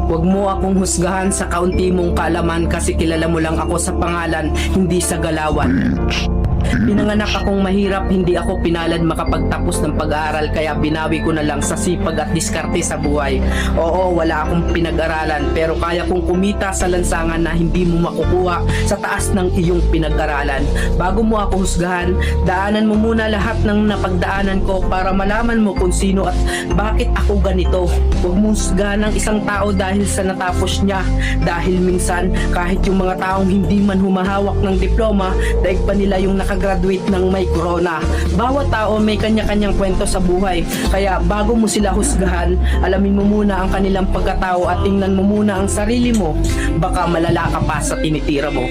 Huwag mo akong husgahan sa kaunti mong kaalaman kasi kilala mo lang ako sa pangalan, hindi sa galawan. Pinanganak akong mahirap, hindi ako pinalad makapagtapos ng pag-aaral kaya binawi ko na lang sa sipag at diskarte sa buhay. Oo, wala akong pinag-aralan pero kaya kong kumita sa lansangan na hindi mo makukuha sa taas ng iyong pinag-aralan. Bago mo ako husgahan, daanan mo muna lahat ng napagdaanan ko para malaman mo kung sino at bakit ako ganito. Huwag mo husgahan ng isang tao dahil sa natapos niya. Dahil minsan, kahit yung mga taong hindi man humahawak ng diploma, daig pa nila yung nakagraduate ng may corona. Bawat tao may kanya-kanyang kwento sa buhay. Kaya bago mo sila husgahan, alamin mo muna ang kanilang pagkatao at tingnan mo muna ang sarili mo. Baka malala ka pa sa tinitira mo.